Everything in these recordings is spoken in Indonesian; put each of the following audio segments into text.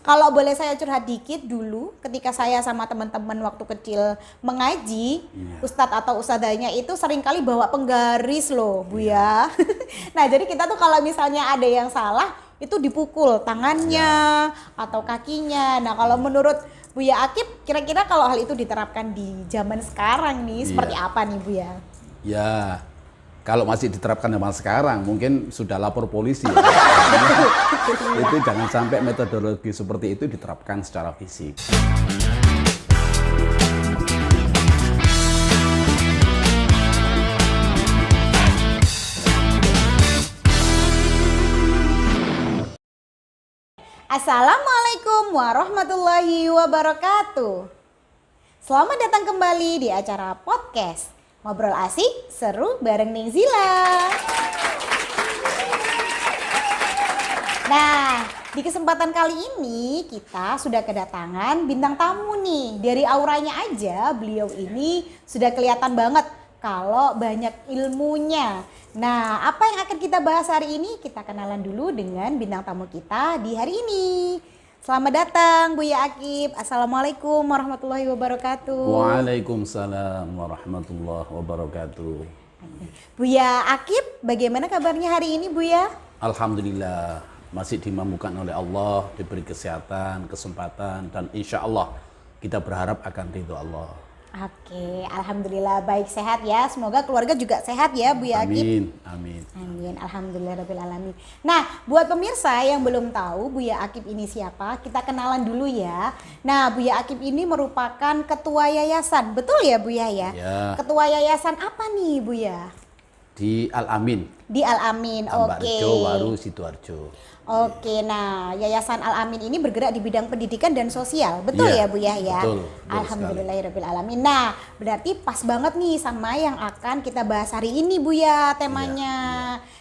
Kalau boleh saya curhat dikit dulu, ketika saya sama teman-teman waktu kecil mengaji, ustadz atau ustadzanya itu seringkali bawa penggaris loh, Bu ya. Nah, jadi kita tuh kalau misalnya ada yang salah, itu dipukul tangannya atau kakinya. Nah, kalau menurut Buya Akib, kira-kira kalau hal itu diterapkan di zaman sekarang nih, seperti apa nih Bu ya? Ya, kalau masih diterapkan zaman sekarang, mungkin sudah lapor polisi. Ya. Itu jangan sampai metodologi seperti itu diterapkan secara fisik. Assalamualaikum warahmatullahi wabarakatuh. Selamat datang kembali di acara podcast Ngobrol Asik Seru bareng Ning Zila. Nah, di kesempatan kali ini kita sudah kedatangan bintang tamu nih. Dari auranya aja beliau ini sudah kelihatan banget kalau banyak ilmunya. Nah, apa yang akan kita bahas hari ini? Kita kenalan dulu dengan bintang tamu kita di hari ini. Selamat datang Buya Akib. Assalamualaikum warahmatullahi wabarakatuh. Waalaikumsalam warahmatullahi wabarakatuh. Buya Akib, bagaimana kabarnya hari ini Buya? Alhamdulillah, masih dimampukan oleh Allah, diberi kesehatan, kesempatan, dan insya Allah kita berharap akan ridho Allah. Oke, alhamdulillah baik sehat ya. Semoga keluarga juga sehat ya Buya Akib. Amin, amin. Amin, alhamdulillahirabbil alamin. Nah, buat pemirsa yang belum tahu Buya Akib ini siapa, kita kenalan dulu ya. Nah, Buya Akib ini merupakan ketua yayasan, betul ya Buya ya? Ya. Ketua yayasan apa nih Buya? Di Al-Amin, Di Al-Amin, oke. Ambarjo, Waru, Sidoarjo. Oke, nah Yayasan Al-Amin ini bergerak di bidang pendidikan dan sosial, betul ya Iya, Bu ya? betul Alhamdulillahirabbil alamin. Nah, berarti pas banget nih sama yang akan kita bahas hari ini Bu ya temanya.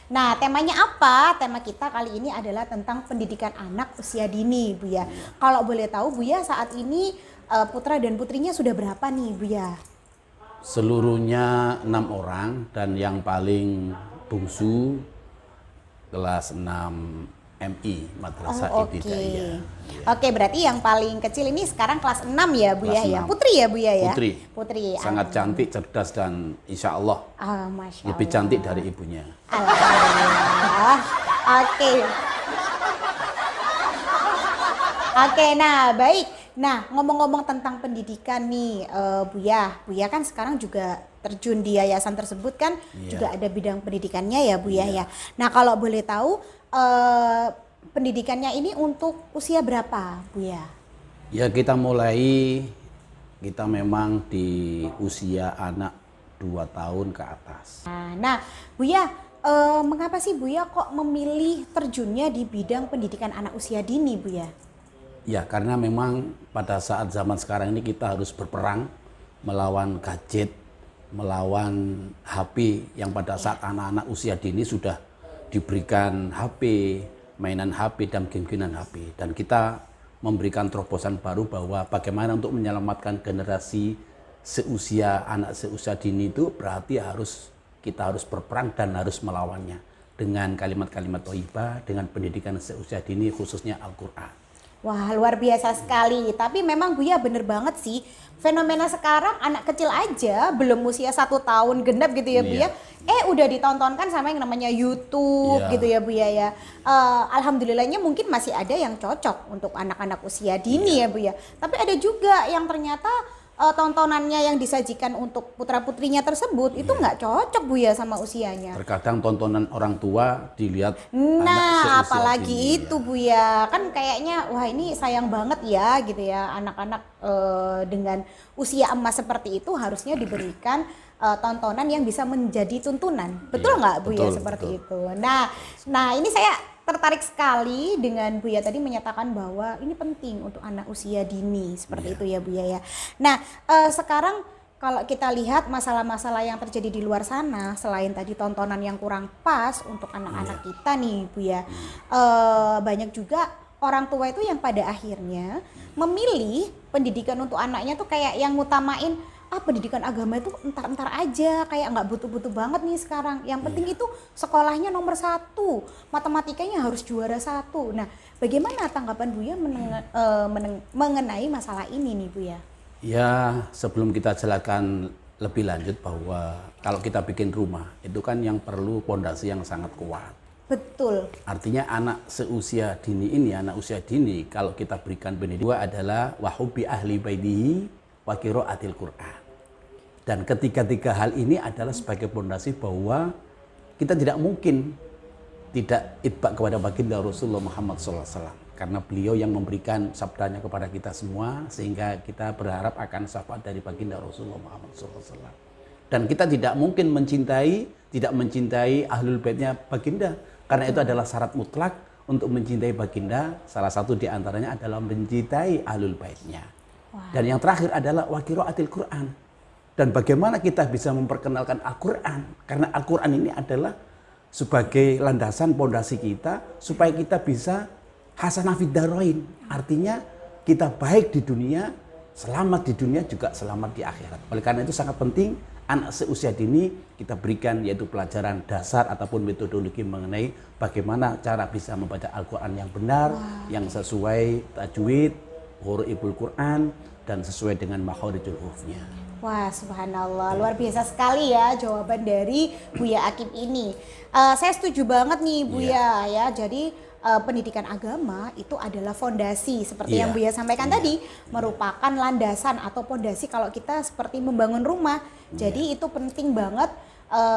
Nah, temanya apa? Tema kita kali ini adalah tentang pendidikan anak usia dini Bu ya. Kalau boleh tahu Bu ya, saat ini putra dan putrinya sudah berapa nih Bu ya? Seluruhnya 6 orang dan yang paling bungsu kelas 6 MI, Madrasah Ibtidaiyah. Oke, berarti yang paling kecil ini sekarang kelas 6 ya Bu Kelas ya? 6. Putri ya Bu ya? Putri. Putri. Sangat cantik, cerdas, dan insya Allah Masya lebih Allah. cantik dari ibunya. Alhamdulillah. Oke. Oke, nah baik. Nah, ngomong-ngomong tentang pendidikan nih, Buya kan sekarang juga terjun di yayasan tersebut kan, juga ada bidang pendidikannya ya Buya ya. Nah, kalau boleh tahu pendidikannya ini untuk usia berapa Buya? Ya kita memang di usia anak 2 tahun ke atas. Nah, Buya, mengapa sih Buya kok memilih terjunnya di bidang pendidikan anak usia dini Buya? Ya karena memang pada saat zaman sekarang ini kita harus berperang melawan gadget, melawan HP yang pada saat anak-anak usia dini sudah diberikan HP, mainan HP dan game-gamean HP. Dan kita memberikan terobosan baru bahwa bagaimana untuk menyelamatkan generasi anak seusia dini itu berarti kita harus berperang dan harus melawannya dengan kalimat-kalimat thayyibah, dengan pendidikan seusia dini khususnya Al-Quran. Wah, luar biasa sekali. Tapi memang Buya bener banget sih. Fenomena sekarang anak kecil aja belum usia 1 tahun genap gitu ya Buya. Udah ditontonkan sama yang namanya YouTube gitu ya Buya ya. Alhamdulillahnya mungkin masih ada yang cocok untuk anak-anak usia dini ya Buya. Tapi ada juga yang ternyata tontonannya yang disajikan untuk putra-putrinya tersebut itu nggak cocok Buya sama usianya. Terkadang tontonan orang tua dilihat Nah, anak seusia apalagi dini, itu Buya, kan kayaknya wah ini sayang banget ya gitu ya, anak-anak dengan usia emas seperti itu harusnya diberikan tontonan yang bisa menjadi tuntunan, betul nggak Buya seperti itu? Nah ini saya tertarik sekali dengan Buya tadi menyatakan bahwa ini penting untuk anak usia dini seperti itu ya Buya ya. Nah sekarang kalau kita lihat masalah-masalah yang terjadi di luar sana, selain tadi tontonan yang kurang pas untuk anak-anak kita nih Buya, banyak juga orang tua itu yang pada akhirnya memilih pendidikan untuk anaknya tuh kayak yang ngutamain pendidikan agama itu entar-entar aja, kayak nggak butuh-butuh banget nih sekarang. Yang penting itu sekolahnya nomor 1, matematikanya harus juara 1. Nah, bagaimana tanggapan Buya mengenai masalah ini nih Buya? Ya, sebelum kita jelaskan lebih lanjut bahwa kalau kita bikin rumah itu kan yang perlu pondasi yang sangat kuat. Betul. Artinya anak seusia dini ini, anak usia dini kalau kita berikan pendidikan adalah wahubi ahli baitihi wa qiraatil Qur'an. Dan ketiga-tiga hal ini adalah sebagai pondasi bahwa kita tidak mungkin tidak itba kepada baginda Rasulullah Muhammad SAW. Karena beliau yang memberikan sabdanya kepada kita semua, sehingga kita berharap akan syafaat dari baginda Rasulullah Muhammad SAW. Dan kita tidak mungkin tidak mencintai ahlul baitnya baginda, karena itu adalah syarat mutlak untuk mencintai baginda. Salah satu di antaranya adalah mencintai ahlul baitnya. Dan yang terakhir adalah wa qiraatil Qur'an. Dan bagaimana kita bisa memperkenalkan Al-Quran, karena Al-Quran ini adalah sebagai landasan pondasi kita supaya kita bisa hasanah fid dharain, artinya kita baik di dunia, selamat di dunia, juga selamat di akhirat. Oleh karena itu sangat penting anak seusia dini kita berikan yaitu pelajaran dasar ataupun metodologi mengenai bagaimana cara bisa membaca Al-Quran yang benar, yang sesuai tajwid, huruful Quran, dan sesuai dengan makharijul hurufnya. Wah, subhanallah, luar biasa sekali ya jawaban dari Buya Akib ini. Saya setuju banget nih Buya ya. Jadi pendidikan agama itu adalah fondasi seperti yang Buya sampaikan tadi, merupakan landasan atau fondasi kalau kita seperti membangun rumah. Jadi itu penting banget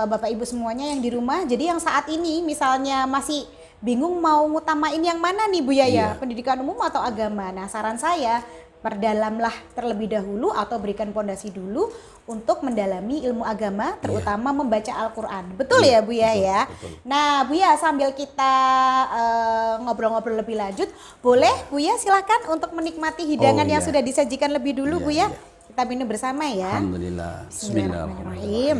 Bapak Ibu semuanya yang di rumah. Jadi yang saat ini misalnya masih bingung mau ngutamain yang mana nih Buya ya, pendidikan umum atau agama. Nah, saran saya perdalamlah terlebih dahulu atau berikan pondasi dulu untuk mendalami ilmu agama, terutama membaca Al-Quran. Betul ya Buya ya? Betul. Nah Buya, sambil kita ngobrol-ngobrol lebih lanjut, boleh Buya silakan untuk menikmati hidangan yang sudah disajikan lebih dulu Buya. Kita minum bersama ya. Alhamdulillah. Bismillahirrahmanirrahim.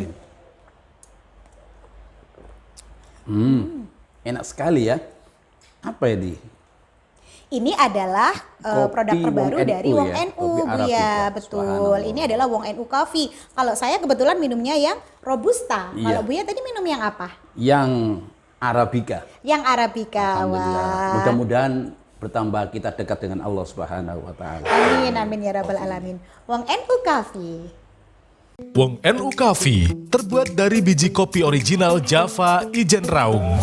Enak sekali ya. Apa ini? Ini adalah produk terbaru Wong dari NU Wong ya, NU, kopi Buya. Arabica. Betul. Ini adalah Wong NU Coffee. Kalau saya kebetulan minumnya yang Robusta. Kalau Buya tadi minum yang apa? Yang Arabica. Yang Arabica. Alhamdulillah. Wah. Mudah-mudahan bertambah kita dekat dengan Allah Subhanahu wa taala. Amin, amin ya rabbal alamin. Wong NU Coffee. Wong NU Coffee terbuat dari biji kopi original Java Ijen Raung.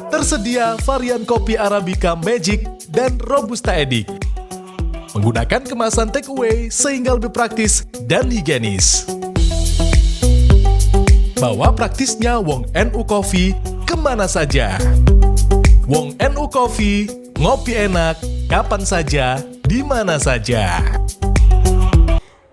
Tersedia varian kopi Arabica Magic dan Robusta Edict. Menggunakan kemasan take away sehingga lebih praktis dan higienis. Bawa praktisnya Wong NU Coffee kemana saja. Wong NU Coffee, ngopi enak, kapan saja, di mana saja.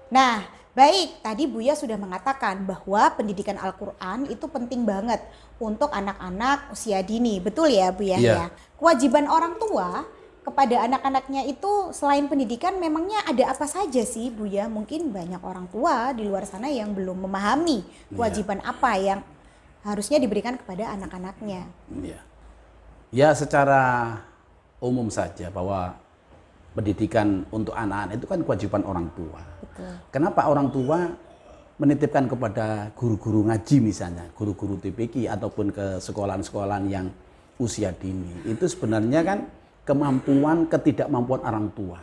Nah, baik, tadi Buya sudah mengatakan bahwa pendidikan Al-Quran itu penting banget untuk anak-anak usia dini. Betul ya Buya ya? Kewajiban orang tua kepada anak-anaknya itu selain pendidikan memangnya ada apa saja sih Buya? Mungkin banyak orang tua di luar sana yang belum memahami kewajiban apa yang harusnya diberikan kepada anak-anaknya. Ya, secara umum saja bahwa pendidikan untuk anak-anak itu kan kewajiban orang tua. Betul. Kenapa orang tua menitipkan kepada guru-guru ngaji misalnya, guru-guru TPQ ataupun ke sekolahan-sekolahan yang usia dini? Itu sebenarnya kan ketidakmampuan orang tua.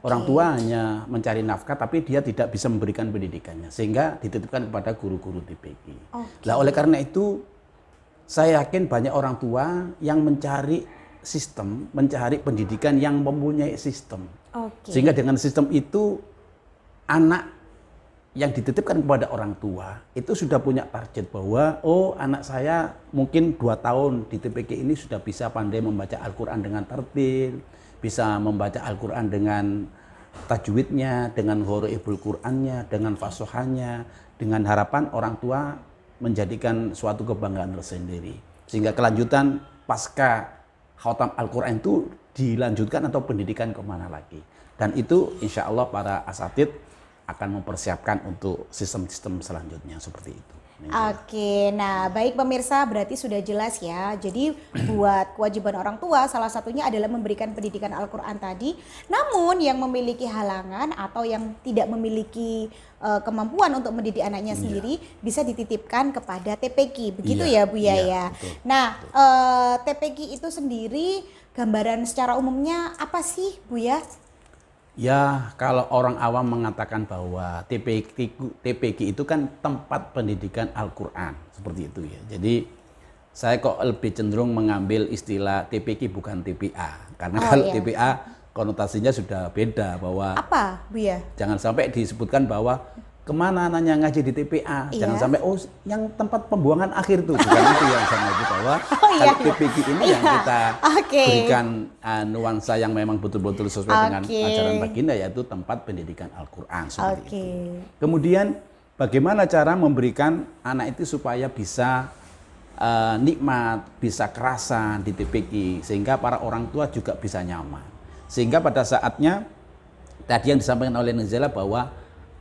Orang tua hanya mencari nafkah tapi dia tidak bisa memberikan pendidikannya, sehingga dititipkan kepada guru-guru TPQ. Nah, oleh karena itu saya yakin banyak orang tua yang mencari pendidikan yang mempunyai sistem. Sehingga dengan sistem itu anak yang dititipkan kepada orang tua itu sudah punya target bahwa anak saya mungkin 2 tahun di TPQ ini sudah bisa pandai membaca Al-Quran dengan tertil, bisa membaca Al-Quran dengan tajwidnya, dengan huruful Qur'annya, dengan fasohanya, dengan harapan orang tua menjadikan suatu kebanggaan tersendiri. Sehingga kelanjutan pasca khatam Al-Quran itu dilanjutkan atau pendidikan kemana lagi. Dan itu insya Allah para asatid akan mempersiapkan untuk sistem-sistem selanjutnya seperti itu. Oke, nah baik pemirsa, berarti sudah jelas ya. Jadi buat kewajiban orang tua salah satunya adalah memberikan pendidikan Al-Quran tadi. Namun yang memiliki halangan atau yang tidak memiliki kemampuan untuk mendidik anaknya sendiri bisa dititipkan kepada TPQ, begitu Iya, ya Bu ya iya, ya. betul. Nah TPQ itu sendiri gambaran secara umumnya apa sih Bu ya? Ya, kalau orang awam mengatakan bahwa TPQ itu kan tempat pendidikan Al-Quran, seperti itu ya. Jadi saya kok lebih cenderung mengambil istilah TPQ bukan TPA, karena kalau iya. TPA konotasinya sudah beda, bahwa Apa Bu ya? jangan sampai disebutkan bahwa kemana anaknya ngaji di TPA, Iya. jangan sampai yang tempat pembuangan akhir tuh, bukan itu yang saya maksud, bahwa iya, kalau iya. TPQ ini yang Iya, kita oke. berikan nuansa yang memang betul-betul sesuai dengan Oke. ajaran baginda, yaitu tempat pendidikan Al-Quran seperti Oke. itu. Kemudian bagaimana cara memberikan anak itu supaya bisa nikmat, bisa kerasan di TPQ, sehingga para orang tua juga bisa nyaman. Sehingga pada saatnya tadi yang disampaikan oleh Nazila bahwa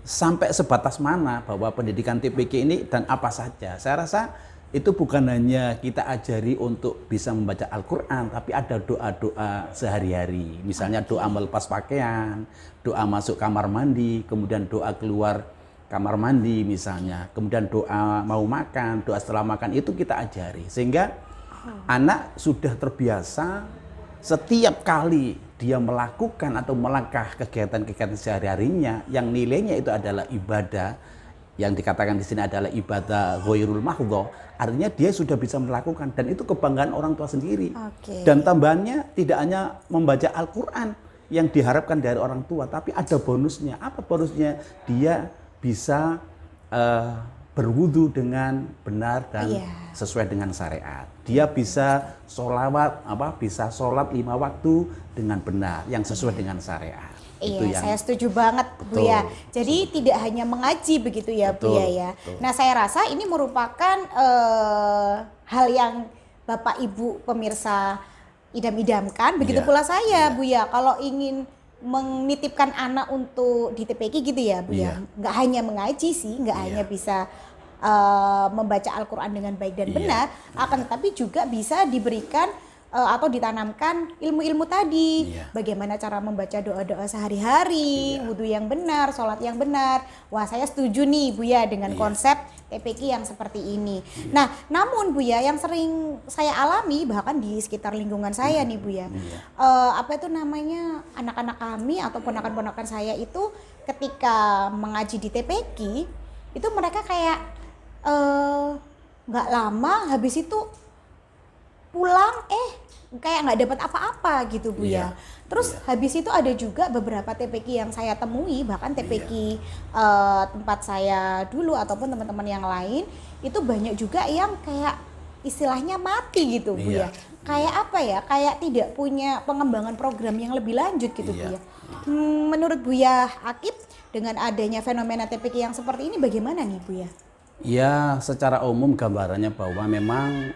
sampai sebatas mana bahwa pendidikan TPQ ini dan apa saja. Saya rasa itu bukan hanya kita ajari untuk bisa membaca Al-Quran, tapi ada doa-doa sehari-hari. Misalnya doa melepas pakaian, doa masuk kamar mandi, kemudian doa keluar kamar mandi misalnya, kemudian doa mau makan, doa setelah makan, itu kita ajari. Sehingga anak sudah terbiasa setiap kali dia melakukan atau melangkah kegiatan-kegiatan sehari-harinya yang nilainya itu adalah ibadah, yang dikatakan di sini adalah ibadah ghairul mahdhah, artinya dia sudah bisa melakukan, dan itu kebanggaan orang tua sendiri. Oke. Dan tambahannya tidak hanya membaca Al-Quran yang diharapkan dari orang tua, tapi ada bonusnya. Apa bonusnya? Dia bisa berwudu dengan benar dan sesuai dengan syariat. Dia bisa sholawat, bisa sholat 5 waktu dengan benar, yang sesuai dengan syariat. Itu Iya, yang saya setuju banget Bu Betul, ya. Jadi tidak hanya mengaji begitu ya Bu Betul, ya. betul. Nah saya rasa ini merupakan hal yang Bapak Ibu pemirsa idam-idamkan. Begitu Iya, pula saya iya. Bu ya. Kalau ingin menitipkan anak untuk di TPQ gitu ya Bu ya. Iya. Nggak hanya mengaji sih, nggak Iya. hanya bisa membaca Al-Quran dengan baik dan Iya, benar, akan tetapi juga bisa diberikan atau ditanamkan ilmu-ilmu tadi. Iya. Bagaimana cara membaca doa-doa sehari-hari, wudhu yang benar, sholat yang benar. Wah, saya setuju nih Bu ya dengan konsep TPQ yang seperti ini. Nah, namun Bu ya, yang sering saya alami bahkan di sekitar lingkungan saya nih Bu ya, apa itu namanya, anak-anak kami atau ponakan-ponakan saya itu ketika mengaji di TPQ itu mereka kayak nggak lama habis itu pulang kayak nggak dapat apa-apa gitu Bu ya. Terus habis itu ada juga beberapa TPQ yang saya temui, bahkan TPQ tempat saya dulu ataupun teman-teman yang lain itu banyak juga yang kayak istilahnya mati gitu Bu ya. Kayak apa ya? Kayak tidak punya pengembangan program yang lebih lanjut gitu Bu ya. Menurut Buya Akib, dengan adanya fenomena TPQ yang seperti ini bagaimana nih Bu ya? Ya, secara umum gambarannya bahwa memang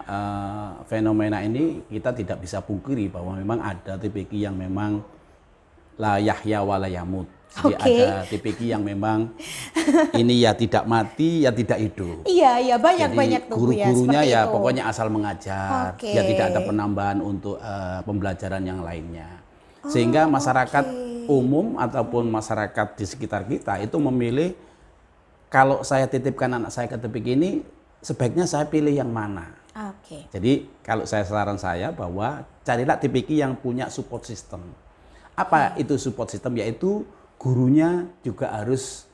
fenomena ini kita tidak bisa pungkiri bahwa memang ada TPQ yang memang la yahya wa la yamut. Jadi ada TPQ yang memang ini ya tidak mati, ya tidak hidup. Iya, banyak-banyak tuh Bu ya. Guru-gurunya seperti ya itu. pokoknya asal mengajar, ya tidak ada penambahan untuk pembelajaran yang lainnya. Sehingga masyarakat umum ataupun masyarakat di sekitar kita itu memilih, kalau saya titipkan anak saya ke TPQ ini, sebaiknya saya pilih yang mana. Oke. Jadi kalau saran saya bahwa carilah TPQ yang punya support system. Apa itu support system? Yaitu gurunya juga harus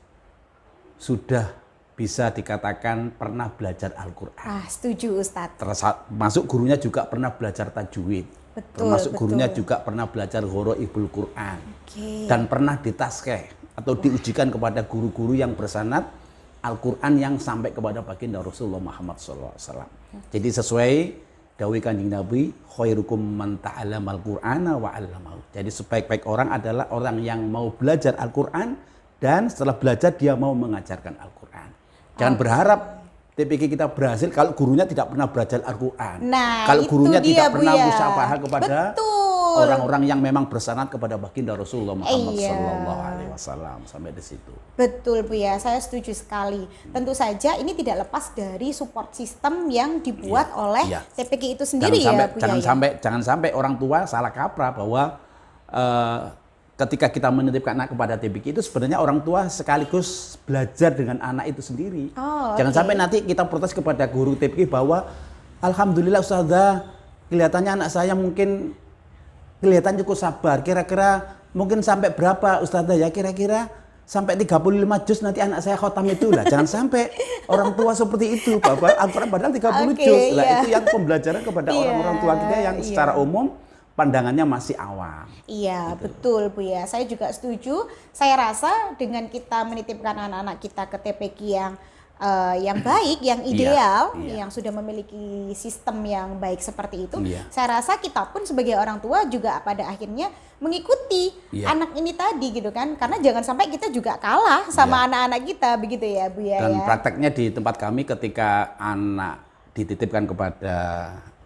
sudah bisa dikatakan pernah belajar Al-Quran. Setuju Ustadz. Termasuk gurunya juga pernah belajar tajwid. Betul, Termasuk gurunya betul. juga pernah belajar ghoroibul Quran. Oke. Dan pernah ditaskeh atau diujikan kepada guru-guru yang bersanad Al-Quran yang sampai kepada baginda Rasulullah Muhammad SAW. Jadi sesuai dawai Kanjeng Nabi, khairukum man ta'allamal Qur'ana wa 'allamahu. Jadi sebaik-baik orang adalah orang yang mau belajar Al-Quran dan setelah belajar dia mau mengajarkan Al-Quran. Jangan berharap TPQ kita berhasil kalau gurunya tidak pernah belajar Al-Quran. Nah, kalau itu gurunya dia, tidak pernah Bu ya. musyafahah kepada Betul. orang-orang yang memang bersanad kepada baginda Rasulullah Muhammad Iya. Sallallahu Alaihi Wasallam sampai di situ. Betul Bu ya, saya setuju sekali. Tentu saja ini tidak lepas dari support system yang dibuat oleh Iya. TPQ itu sendiri ya Bu ya. Jangan sampai orang tua salah kaprah bahwa ketika kita menitipkan anak kepada TPQ itu sebenarnya orang tua sekaligus belajar dengan anak itu sendiri. Oh, Jangan oke. sampai nanti kita protes kepada guru TPQ bahwa alhamdulillah Ustazah, kelihatannya anak saya mungkin kelihatan cukup sabar. Kira-kira mungkin sampai berapa Ustazah ya? Kira-kira sampai 35 juz nanti anak saya khotam itu lah. Jangan sampai orang tua seperti itu. Bapak Al-Quran padahal 30 Oke, juz. Lah iya. itu yang pembelajaran kepada Iya, orang-orang tua kita yang iya. secara umum pandangannya masih awam. Iya, Gitu. betul Bu ya. Saya juga setuju. Saya rasa dengan kita menitipkan anak-anak kita ke TPQ yang baik, yang ideal, iya. yang sudah memiliki sistem yang baik seperti itu, Iya. saya rasa kita pun sebagai orang tua juga pada akhirnya mengikuti Iya. anak ini tadi gitu kan. Karena jangan sampai kita juga kalah sama anak-anak kita begitu ya Bu ya. Dan ya. prakteknya di tempat kami ketika anak dititipkan kepada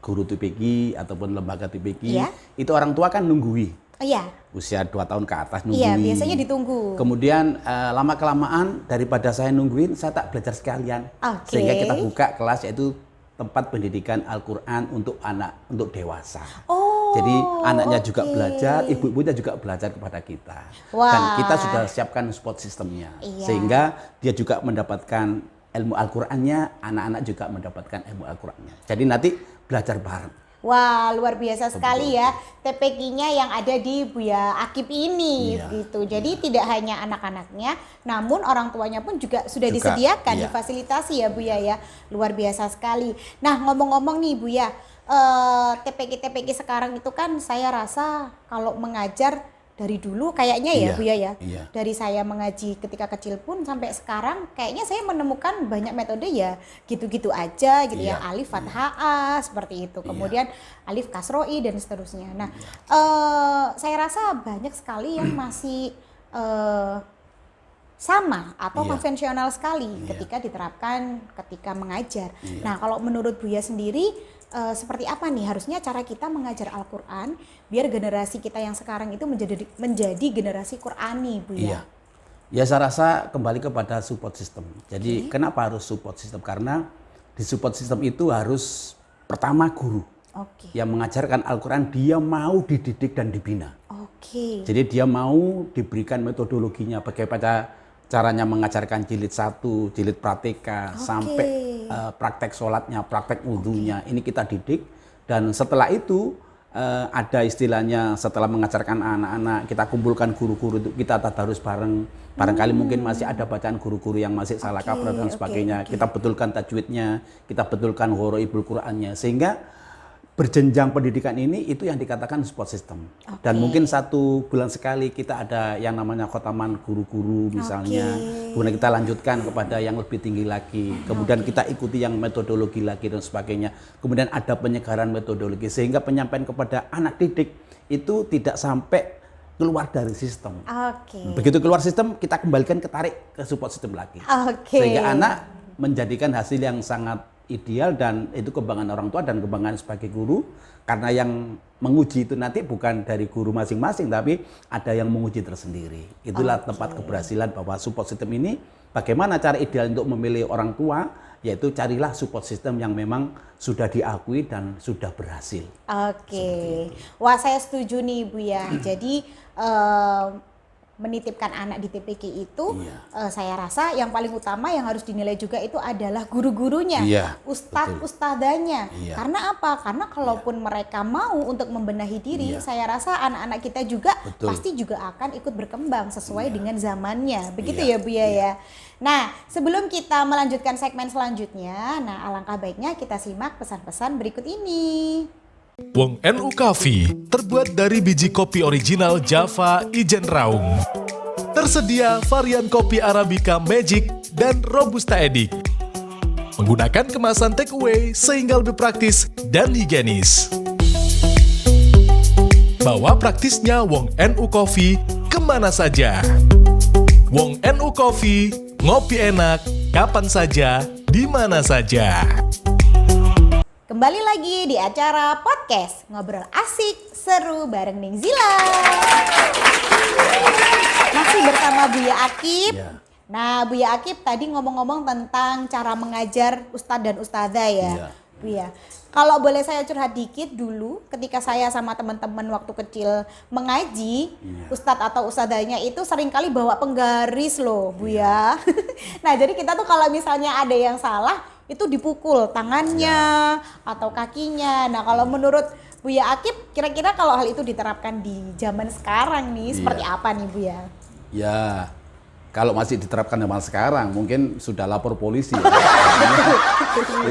guru TPQ ataupun lembaga TPQ, Iya. itu orang tua kan nunggui. Oh, iya. Usia 2 tahun ke atas nunggui. Iya, biasanya ditunggu. Kemudian lama-kelamaan daripada saya nungguin, saya tak belajar sekalian. Oke. Sehingga kita buka kelas yaitu tempat pendidikan Al-Quran untuk anak, untuk dewasa. Oh, Jadi anaknya juga oke. belajar, ibu-ibunya juga belajar kepada kita. Wah. Dan kita sudah siapkan support sistemnya. Iya. Sehingga dia juga mendapatkan ilmu Al-Qurannya, anak-anak juga mendapatkan ilmu Al-Qurannya. Jadi nanti belajar bareng. Wah, luar biasa sekali ya TPQ-nya yang ada di Buya Akib ini Iya, gitu. Jadi tidak hanya anak-anaknya, namun orang tuanya pun juga sudah Juga, disediakan, iya. difasilitasi ya Buya ya. Luar biasa sekali. Nah, ngomong-ngomong nih Buya, TPQ sekarang itu kan saya rasa kalau mengajar dari dulu kayaknya ya Iya, Buya ya. iya. Dari saya mengaji ketika kecil pun sampai sekarang kayaknya saya menemukan banyak metode ya gitu-gitu aja gitu ya. Iya, Alif fathah A seperti itu. Kemudian alif kasroi dan seterusnya. Nah, saya rasa banyak sekali yang masih sama atau Iya. konvensional sekali Iya. ketika diterapkan ketika mengajar. Iya. Nah, kalau menurut Buya sendiri seperti apa nih harusnya cara kita mengajar Al-Qur'an biar generasi kita yang sekarang itu menjadi generasi Qur'ani, Buya? Iya. Ya saya rasa kembali kepada support system. Jadi kenapa harus support system? Karena di support system itu harus pertama guru Oke. yang mengajarkan Al-Quran, dia mau dididik dan dibina. Oke. Jadi dia mau diberikan metodologinya bagaimana caranya mengajarkan jilid 1, jilid prateka, sampai praktek sholatnya, praktek wudhunya. Ini kita didik dan setelah itu ada istilahnya setelah mengajarkan anak-anak, kita kumpulkan guru-guru itu, kita tadarus bareng. Barangkali mungkin masih ada bacaan guru-guru yang masih salah kaprah dan sebagainya. Kita betulkan tajwidnya, kita betulkan ghoroibul Qur'annya, sehingga berjenjang pendidikan ini itu yang dikatakan support system. Dan mungkin 1 bulan sekali kita ada yang namanya khotaman guru-guru misalnya. Kemudian kita lanjutkan kepada yang lebih tinggi lagi. Kemudian kita ikuti yang metodologi lagi dan sebagainya. Kemudian ada penyegaran metodologi sehingga penyampaian kepada anak didik itu tidak sampai keluar dari sistem. Oke. Begitu keluar sistem kita kembalikan ketarik ke support system lagi. Oke. Sehingga anak menjadikan hasil yang sangat ideal dan itu kebanggaan orang tua dan kebanggaan sebagai guru, karena yang menguji itu nanti bukan dari guru masing-masing tapi ada yang menguji tersendiri. Itulah tempat keberhasilan bahwa support system ini bagaimana cara ideal untuk memilih orang tua, yaitu carilah support system yang memang sudah diakui dan sudah berhasil. Oke. Wah, saya setuju nih Buya. Jadi menitipkan anak di TPQ itu saya rasa yang paling utama yang harus dinilai juga itu adalah guru-gurunya, Iya, ustadz-ustadzanya. Iya. Karena apa? Karena kalaupun mereka mau untuk membenahi diri, saya rasa anak-anak kita juga Betul. pasti juga akan ikut berkembang sesuai dengan zamannya. Begitu Iya, ya Buya ya. Nah, sebelum kita melanjutkan segmen selanjutnya, nah alangkah baiknya kita simak pesan-pesan berikut ini. Wong NU Coffee terbuat dari biji kopi original Java Ijen Raung. Tersedia varian kopi Arabica Magic dan Robusta Edic. Menggunakan kemasan take away sehingga lebih praktis dan higienis. Bawa praktisnya Wong NU Coffee kemana saja. Wong NU Coffee, ngopi enak, kapan saja, di mana saja. Kembali lagi di acara podcast podcast ngobrol asik seru bareng Neng Zila. Masih bersama Buya Akib. Ya. Nah, Buya Akib tadi ngomong-ngomong tentang cara mengajar ustadz dan ustadzah ya. Iya. Buya, kalau boleh saya curhat dikit dulu, ketika saya sama teman-teman waktu kecil mengaji, ustadz atau ustadzahnya itu seringkali bawa penggaris loh, Buya. Nah, jadi kita tuh kalau misalnya ada yang salah, itu dipukul tangannya atau kakinya. Nah, kalau menurut Buya Akib, kira-kira kalau hal itu diterapkan di zaman sekarang nih, seperti apa nih Buya? Ya, kalau masih diterapkan zaman sekarang, mungkin sudah lapor polisi. Ya.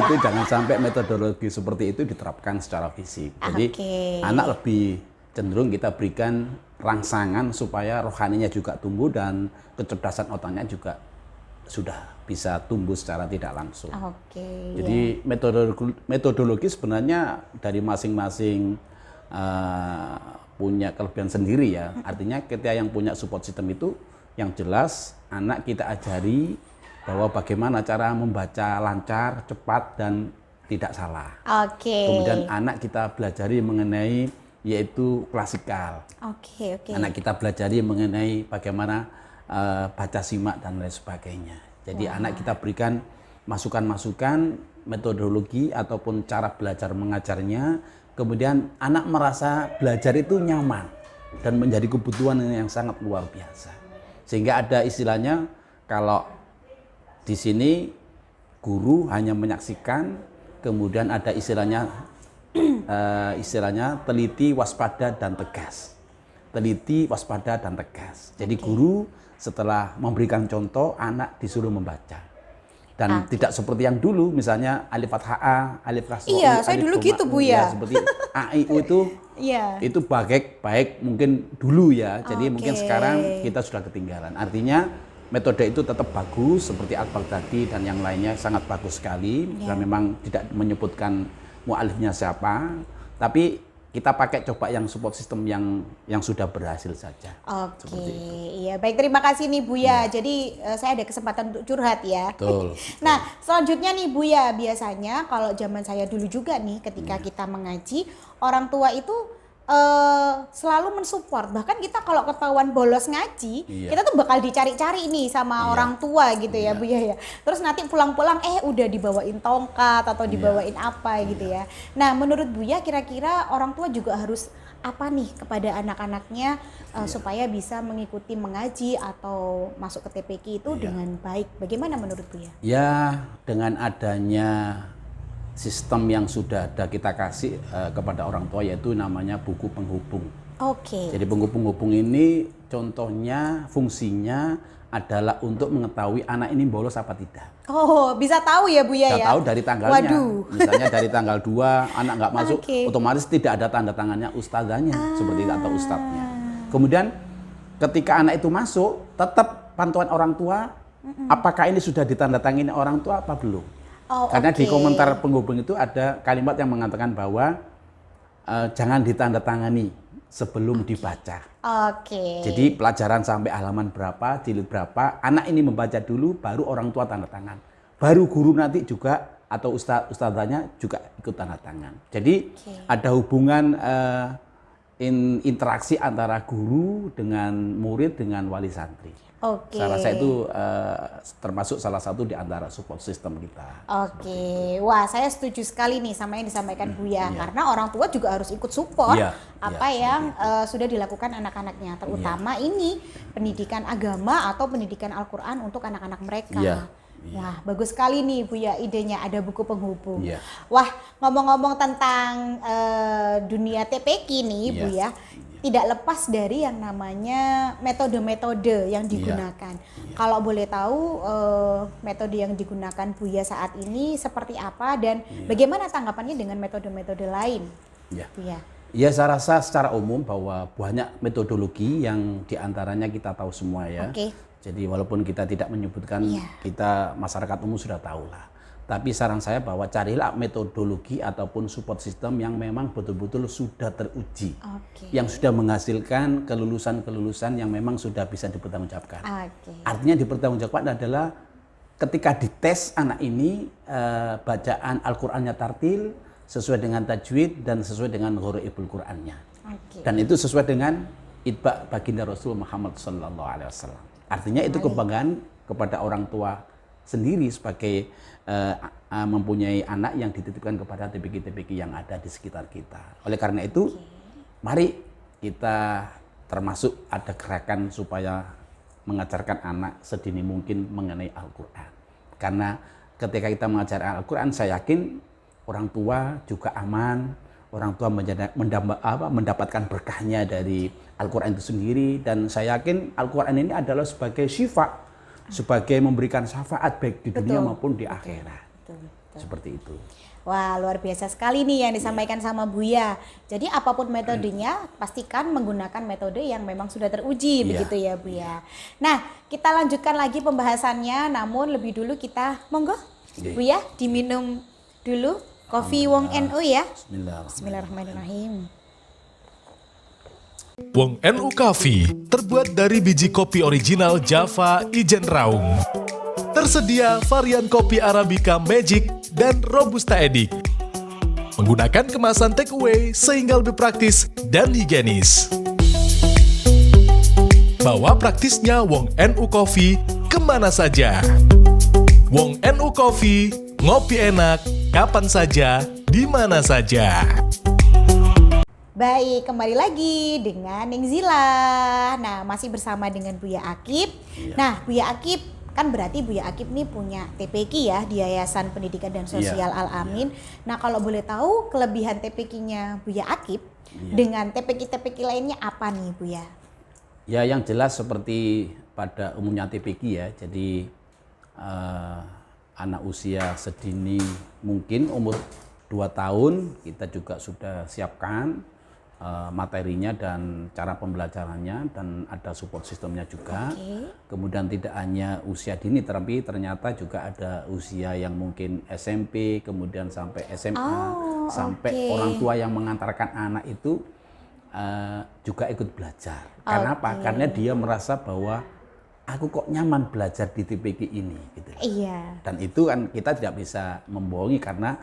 Itu jangan sampai metodologi seperti itu diterapkan secara fisik. Jadi anak lebih cenderung kita berikan rangsangan supaya rohaninya juga tumbuh dan kecerdasan otaknya juga sudah bisa tumbuh secara tidak langsung. Jadi metodologi sebenarnya dari masing-masing punya kelebihan sendiri ya. Artinya ketika yang punya support system itu yang jelas anak kita ajari bahwa bagaimana cara membaca lancar, cepat dan tidak salah. Kemudian anak kita belajari mengenai yaitu klasikal. Anak kita belajari mengenai bagaimana baca simak dan lain sebagainya. Jadi anak kita berikan masukan-masukan metodologi ataupun cara belajar mengajarnya. Kemudian anak merasa belajar itu nyaman dan menjadi kebutuhan yang sangat luar biasa. Sehingga ada istilahnya kalau di sini guru hanya menyaksikan, kemudian ada istilahnya teliti, waspada dan tegas. Teliti, waspada dan tegas. Jadi guru setelah memberikan contoh, anak disuruh membaca. Dan tidak seperti yang dulu, misalnya alif fathah A, alif kasroh. Iya, saya dulu gitu Bu ya. Seperti A, I, U itu baik mungkin dulu ya. Jadi mungkin sekarang kita sudah ketinggalan. Artinya metode itu tetap bagus, seperti Al-Baghdadi dan yang lainnya sangat bagus sekali. Dan memang tidak menyebutkan mu'alifnya siapa, tapi kita pakai coba yang support system yang sudah berhasil saja. Iya baik, terima kasih nih Buya. Jadi saya ada kesempatan untuk curhat ya. Betul. Nah selanjutnya nih Buya, biasanya kalau zaman saya dulu juga nih ketika kita mengaji, orang tua itu selalu mensupport. Bahkan kita kalau ketahuan bolos ngaji, kita tuh bakal dicari-cari nih sama orang tua gitu ya Buya ya. Terus nanti pulang-pulang udah dibawain tongkat atau dibawain apa gitu ya. Nah menurut Buya kira-kira orang tua juga harus apa nih kepada anak-anaknya supaya bisa mengikuti mengaji atau masuk ke TPQ itu dengan baik. Bagaimana menurut Buya? Ya, dengan adanya sistem yang sudah ada kita kasih kepada orang tua, yaitu namanya buku penghubung. Jadi buku penghubung ini contohnya fungsinya adalah untuk mengetahui anak ini bolos apa tidak. Bisa tahu ya Buya ya? Bisa tahu dari tanggalnya. Misalnya dari tanggal 2 anak nggak masuk, otomatis tidak ada tanda tangannya ustazahnya seperti itu atau ustadznya. Kemudian ketika anak itu masuk, tetap pantauan orang tua, apakah ini sudah ditandatangani orang tua apa belum? Karena di komentar penghubung itu ada kalimat yang mengatakan bahwa jangan ditandatangani sebelum dibaca. Jadi pelajaran sampai halaman berapa, jilid berapa, anak ini membaca dulu, baru orang tua tanda tangan. Baru guru nanti juga atau ustadzanya juga ikut tanda tangan. Jadi ada hubungan interaksi antara guru dengan murid dengan wali santri. Saya rasa itu termasuk salah satu di antara support system kita. Wah saya setuju sekali nih sama yang disampaikan Buya. Karena orang tua juga harus ikut support apa yang sudah dilakukan anak-anaknya. Terutama ini pendidikan agama atau pendidikan Al-Quran untuk anak-anak mereka. Wah bagus sekali nih Buya idenya, ada buku penghubung. Wah ngomong-ngomong tentang dunia TPQ nih Buya, tidak lepas dari yang namanya metode-metode yang digunakan. Kalau boleh tahu metode yang digunakan Buya saat ini seperti apa dan bagaimana tanggapannya dengan metode-metode lain? Buya. Ya saya rasa secara umum bahwa banyak metodologi yang diantaranya kita tahu semua ya. Jadi walaupun kita tidak menyebutkan, kita masyarakat umum sudah tahu lah. Tapi saran saya bahwa carilah metodologi ataupun support system yang memang betul-betul sudah teruji, yang sudah menghasilkan kelulusan-kelulusan yang memang sudah bisa dipertanggungjawabkan. Artinya dipertanggungjawabkan adalah ketika dites anak ini bacaan Al-Qur'annya tartil, sesuai dengan tajwid dan sesuai dengan gharaibul Qur'annya. Oke. Dan itu sesuai dengan itba baginda Rasul Muhammad sallallahu alaihi wasallam. Artinya itu kebanggaan kepada orang tua sendiri sebagai mempunyai anak yang dititipkan kepada TPQ-TPQ yang ada di sekitar kita. Oleh karena itu, mari kita termasuk ada gerakan supaya mengajarkan anak sedini mungkin mengenai Al-Quran. Karena ketika kita mengajarkan Al-Quran, saya yakin orang tua juga aman, orang tua mendapatkan berkahnya dari Al-Quran itu sendiri. Dan saya yakin Al-Quran ini adalah sebagai syifa, sebagai memberikan syafaat baik di dunia maupun di akhirat. Betul. Seperti itu. Wah, luar biasa sekali nih yang disampaikan sama Buya. Jadi apapun metodenya, pastikan menggunakan metode yang memang sudah teruji, begitu ya Buya. Nah, kita lanjutkan lagi pembahasannya, namun lebih dulu kita, monggo Buya diminum dulu kopi Wong NU ya. Bismillahirrahmanirrahim. Wong NU Coffee terbuat dari biji kopi original Java Ijen Raung. Tersedia varian kopi Arabica Magic dan Robusta Edict. Menggunakan kemasan take away sehingga lebih praktis dan higienis. Bawa praktisnya Wong NU Coffee kemana saja. Wong NU Coffee, ngopi enak, kapan saja, di mana saja. Baik, kembali lagi dengan Neng Zila. Nah, masih bersama dengan Buya Akib. Nah, Buya Akib, kan berarti Buya Akib nih punya TPQ ya di Yayasan Pendidikan dan Sosial Al-Amin. Nah, kalau boleh tahu kelebihan TPQ-nya Buya Akib dengan TPQ-TPQ lainnya apa nih Buya? Ya, yang jelas seperti pada umumnya TPQ ya. Jadi anak usia sedini mungkin umur 2 tahun kita juga sudah siapkan materinya dan cara pembelajarannya, dan ada support sistemnya juga. Kemudian tidak hanya usia dini, tapi ternyata juga ada usia yang mungkin SMP, kemudian sampai SMA, sampai orang tua yang mengantarkan anak itu juga ikut belajar. Karena apa? Karena dia merasa bahwa aku kok nyaman belajar di TPQ ini gitu. Iya. Dan itu kan kita tidak bisa membohongi karena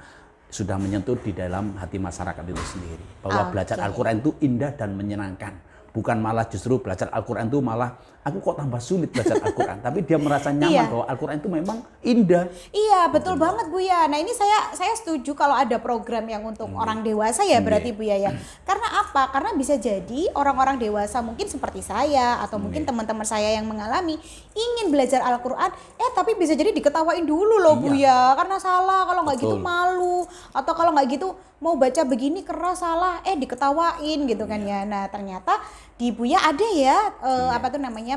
sudah menyentuh di dalam hati masyarakat itu sendiri. Bahwa belajar Al-Quran itu indah dan menyenangkan. Bukan malah justru belajar Al-Quran itu malah, aku kok tambah sulit belajar Al-Quran. Tapi dia merasa nyaman bahwa Al-Quran itu memang indah. Iya, betul banget Buya. Nah, ini saya setuju kalau ada program yang untuk orang dewasa ya berarti Buya ya. Karena apa? Karena bisa jadi orang-orang dewasa mungkin seperti saya atau mungkin teman-teman saya yang mengalami ingin belajar Al-Quran, tapi bisa jadi diketawain dulu loh Buya. Karena salah, kalau nggak gitu malu. Atau kalau nggak gitu mau baca begini keras salah, diketawain gitu kan ya. Nah, ternyata di Buya ada ya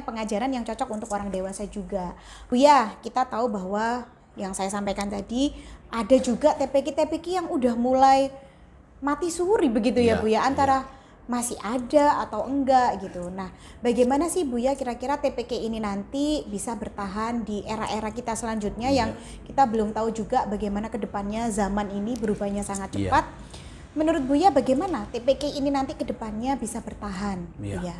pengajaran yang cocok untuk orang dewasa juga. Buya, kita tahu bahwa yang saya sampaikan tadi ada juga TPQ-TPQ yang udah mulai mati suri begitu ya Buya, antara masih ada atau enggak gitu. Nah, bagaimana sih Buya kira-kira TPQ ini nanti bisa bertahan di era-era kita selanjutnya yang kita belum tahu juga bagaimana kedepannya, zaman ini berubahnya sangat cepat. Menurut Buya bagaimana TPQ ini nanti kedepannya bisa bertahan? Buya?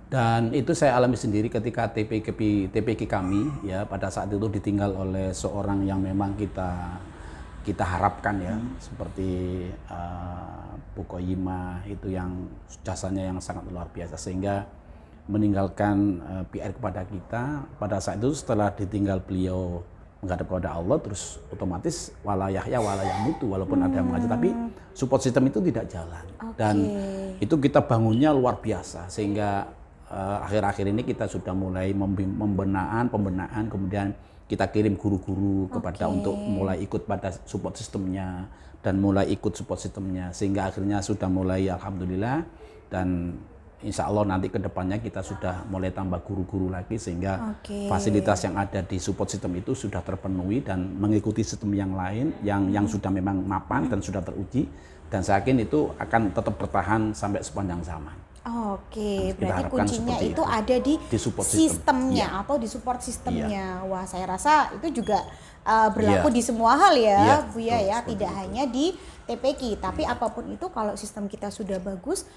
Dan itu saya alami sendiri ketika TPQ kami ya pada saat itu ditinggal oleh seorang yang memang kita harapkan ya, seperti Bu Koyimah itu yang jasanya yang sangat luar biasa sehingga meninggalkan PR kepada kita. Pada saat itu setelah ditinggal beliau menghadap kepada Allah, terus otomatis wala yahya wala yamutu, walaupun ada yang mengajar tapi support system itu tidak jalan. Dan itu kita bangunnya luar biasa sehingga akhir-akhir ini kita sudah mulai pembenahan, kemudian kita kirim guru-guru kepada untuk mulai ikut pada support sistemnya dan mulai ikut support sistemnya sehingga akhirnya sudah mulai alhamdulillah, dan insya Allah nanti kedepannya kita sudah mulai tambah guru-guru lagi sehingga fasilitas yang ada di support system itu sudah terpenuhi dan mengikuti sistem yang lain yang sudah memang mapan dan sudah teruji, dan saya yakin itu akan tetap bertahan sampai sepanjang zaman. Berarti kuncinya itu ada di support sistemnya atau di support sistemnya. Wah, saya rasa itu juga berlaku di semua hal ya, Buya ya, tidak hanya di TPQ, tapi apapun itu kalau sistem kita sudah bagus,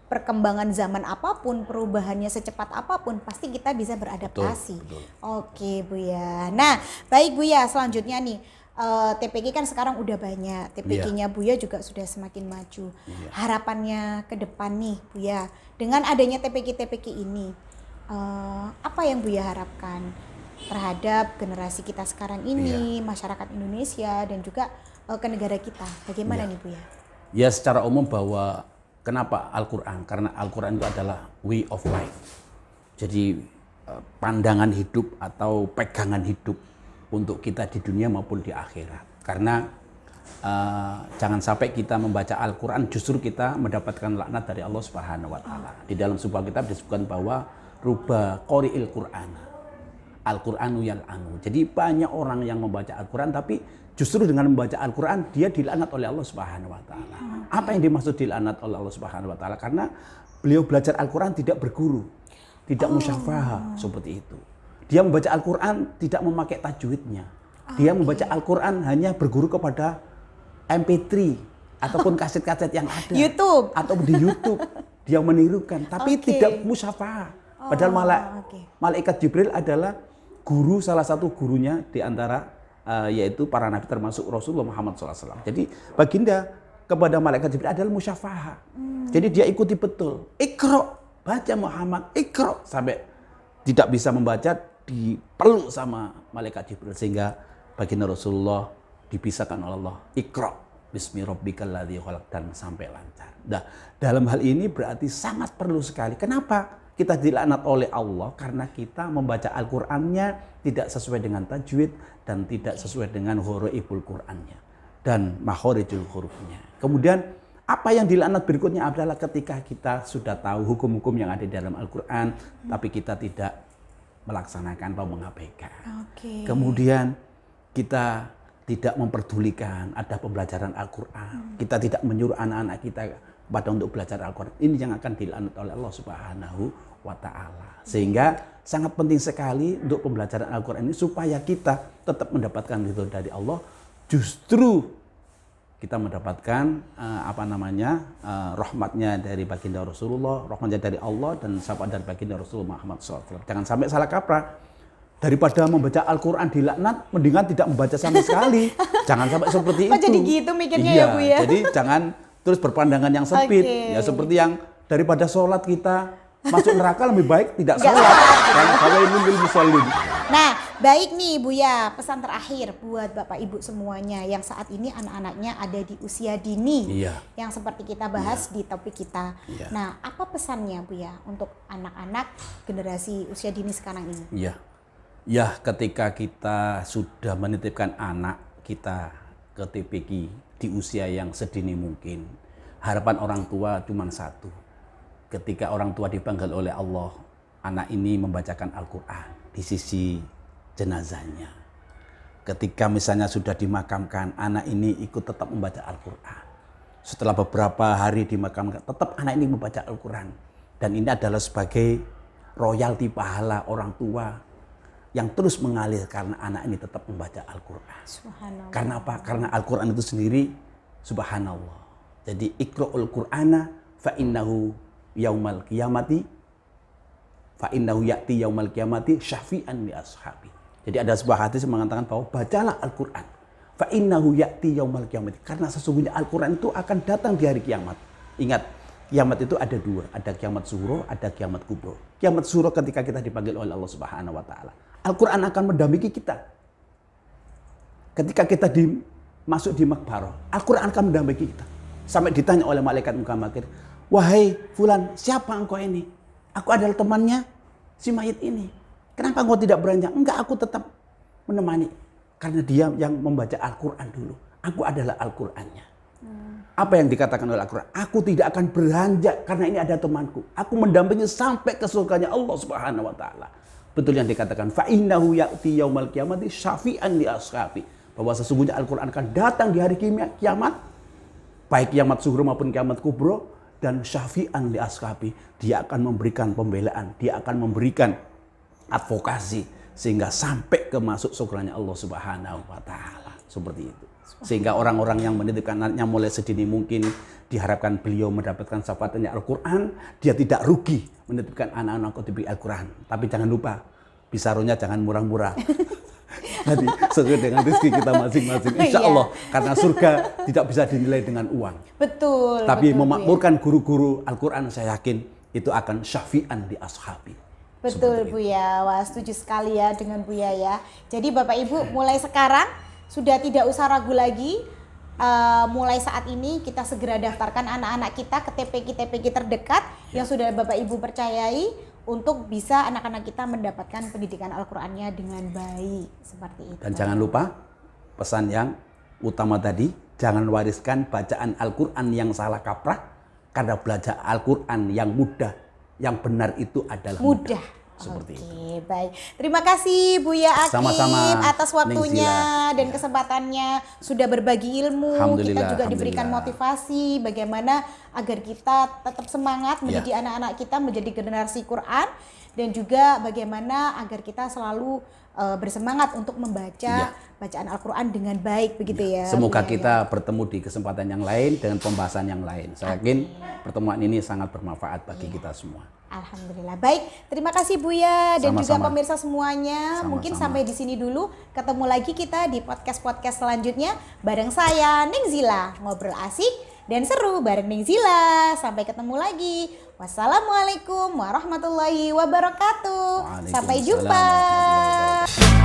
perkembangan zaman apapun, perubahannya secepat apapun, pasti kita bisa beradaptasi. Oke Buya. Nah, baik Buya, selanjutnya nih TPQ kan sekarang udah banyak, TPQ-nya Buya juga sudah semakin maju. Harapannya ke depan nih Buya, dengan adanya TPQ ini, apa yang Buya harapkan terhadap generasi kita sekarang ini, masyarakat Indonesia dan juga ke negara kita? Bagaimana nih Buya? Ya secara umum bahwa kenapa Al-Quran? Karena Al-Quran itu adalah way of life. Jadi pandangan hidup atau pegangan hidup untuk kita di dunia maupun di akhirat. Karena jangan sampai kita membaca Al-Quran justru kita mendapatkan laknat dari Allah Subhanahu wa taala. Di dalam sebuah kitab disebutkan bahwa ruba qori'il Qur'an, Al-Qur'anu yal'anu. Jadi banyak orang yang membaca Al-Quran tapi justru dengan membaca Al-Quran dia dilaknat oleh Allah Subhanahu wa taala. Apa yang dimaksud dilaknat oleh Allah Subhanahu wa taala? Karena beliau belajar Al-Quran tidak berguru, tidak musyafahah seperti itu. Dia membaca Al-Quran tidak memakai tajwidnya. Dia membaca Al-Quran hanya berguru kepada MP3 ataupun kaset-kaset yang ada. YouTube. Atau di YouTube. Dia menirukan, tapi tidak musyafahah. Padahal malaikat Jibril adalah guru, salah satu gurunya di antara yaitu para nabi termasuk Rasulullah Muhammad SAW. Jadi baginda kepada malaikat Jibril adalah musyafahah. Jadi dia ikuti betul. Iqra, baca Muhammad, Iqra. Sampai tidak bisa membaca, dipeluk sama malaikat Jibril sehingga baginda Rasulullah dipisahkan oleh Allah. Iqra bismi rabbikal ladzi khalaq dan sampai lancar. Nah, dalam hal ini berarti sangat perlu sekali. Kenapa kita dilaknat oleh Allah? Karena kita membaca Al-Qur'annya tidak sesuai dengan tajwid dan tidak sesuai dengan huruful Qur'annya dan makhorijul hurufnya. Kemudian apa yang dilaknat berikutnya adalah ketika kita sudah tahu hukum-hukum yang ada di dalam Al-Qur'an tapi kita tidak melaksanakan atau mengabaikan. Kemudian kita tidak memperdulikan ada pembelajaran Al-Quran. Kita tidak menyuruh anak-anak kita pada untuk belajar Al-Quran. Ini yang akan dilaknat oleh Allah Subhanahu wa taala. Sehingga sangat penting sekali untuk pembelajaran Al-Quran ini supaya kita tetap mendapatkan ridho dari Allah. Justru kita mendapatkan rahmatnya dari baginda Rasulullah, rahmatnya dari Allah dan syafaat dari baginda Rasulullah Muhammad SAW. Jangan sampai salah kaprah. Daripada membaca Al-Quran dilaknat, mendingan tidak membaca sama sekali. Jangan sampai seperti itu. Jadi gitu mikirnya ya Bu ya. Jadi jangan terus berpandangan yang sempit. Ya seperti yang daripada sholat kita masuk neraka lebih baik tidak sholat. Nah, baik nih Buya, pesan terakhir buat Bapak Ibu semuanya yang saat ini anak-anaknya ada di usia dini. Yang seperti kita bahas di topik kita. Nah, apa pesannya Buya untuk anak-anak generasi usia dini sekarang ini? Ya, ketika kita sudah menitipkan anak kita ke TPQ di usia yang sedini mungkin, harapan orang tua cuma satu. Ketika orang tua dipanggil oleh Allah, anak ini membacakan Al-Quran di sisi jenazahnya. Ketika misalnya sudah dimakamkan, anak ini ikut tetap membaca Al-Quran. Setelah beberapa hari dimakamkan, tetap anak ini membaca Al-Quran. Dan ini adalah sebagai royalti pahala orang tua yang terus mengalir karena anak ini tetap membaca Al-Quran. Karena apa? Karena Al-Quran itu sendiri subhanallah. Jadi iqra'ul Qur'ana fa innahu yaumal qiyamati fa innahu ya'ti yaumal qiyamati syafi'an li ashabi. Jadi ada sebuah hadis yang mengatakan bahwa bacalah Al-Quran fa innahu ya'ti yaumal qiyamati, karena sesungguhnya Al-Quran itu akan datang di hari kiamat. Ingat, kiamat itu ada dua, ada kiamat sughra, ada kiamat kubra. Kiamat sughra ketika kita dipanggil oleh Allah Subhanahu wa taala. Al-Quran akan mendampingi kita. Ketika kita masuk di makbarah, Al-Quran akan mendampingi kita. Sampai ditanya oleh malaikat munkar nakir, wahai fulan, siapa engkau ini? Aku adalah temannya si mayit ini. Kenapa engkau tidak beranjak? Enggak, aku tetap menemani. Karena dia yang membaca Al-Quran dulu. Aku adalah Al-Qurannya. Apa yang dikatakan oleh Al-Quran? Aku tidak akan beranjak karena ini ada temanku. Aku mendampingi sampai ke surganya Allah Subhanahu wa taala. Betul yang dikatakan fa innahu ya'ti yaumal qiyamati syafi'an li ashabi, bahwa sesungguhnya Al-Quran akan datang di hari kiamat, baik kiamat sughra maupun kiamat kubra, dan syafi'an li ashabi, dia akan memberikan pembelaan, dia akan memberikan advokasi sehingga sampai ke masuk surganya Allah Subhanahu wa taala. Seperti itu. Sehingga orang-orang yang menitipkan anaknya mulai sedini mungkin diharapkan beliau mendapatkan syafaatnya Al-Quran, dia tidak rugi menitipkan anak-anak ke Al-Quran. Tapi jangan lupa, bisaronya jangan murah-murah. Jadi sesuai dengan rezeki kita masing-masing. Insya Iya. Allah. Karena surga tidak bisa dinilai dengan uang. Betul. Tapi betul, memakmurkan guru-guru Al-Quran saya yakin itu akan syafi'an di ashabi. Betul Seperti Bu ya, wah setuju sekali ya dengan Bu ya. Jadi Bapak Ibu mulai sekarang sudah tidak usah ragu lagi. Mulai saat ini kita segera daftarkan anak-anak kita ke TPQ terdekat yang sudah Bapak Ibu percayai untuk bisa anak-anak kita mendapatkan pendidikan Al-Qur'annya dengan baik seperti itu. Dan jangan lupa pesan yang utama tadi, jangan wariskan bacaan Al-Quran yang salah kaprah, karena belajar Al-Quran yang mudah, yang benar itu adalah mudah. Seperti itu. Oke, baik. Terima kasih Buya Akim Sama-sama, atas waktunya Ning Zila. dan kesempatannya sudah berbagi ilmu. Alhamdulillah, Kita juga diberikan alhamdulillah. motivasi bagaimana agar kita tetap semangat menjadi anak-anak kita menjadi generasi Quran, dan juga bagaimana agar kita selalu bersemangat untuk membaca bacaan Al-Quran dengan baik begitu ya. Semoga Buya, kita bertemu di kesempatan yang lain dengan pembahasan yang lain. Saya yakin pertemuan ini sangat bermanfaat bagi kita semua. Alhamdulillah. Baik, terima kasih Buya dan juga Sama-sama. pemirsa semuanya. Sama-sama. Mungkin sampai di sini dulu. Ketemu lagi kita di podcast-podcast selanjutnya bareng saya Ning Zila. Ngobrol asik dan seru bareng Ning Zila. Sampai ketemu lagi. Wassalamualaikum warahmatullahi wabarakatuh. Sampai Waalaikumsalam jumpa. warahmatullahi wabarakatuh.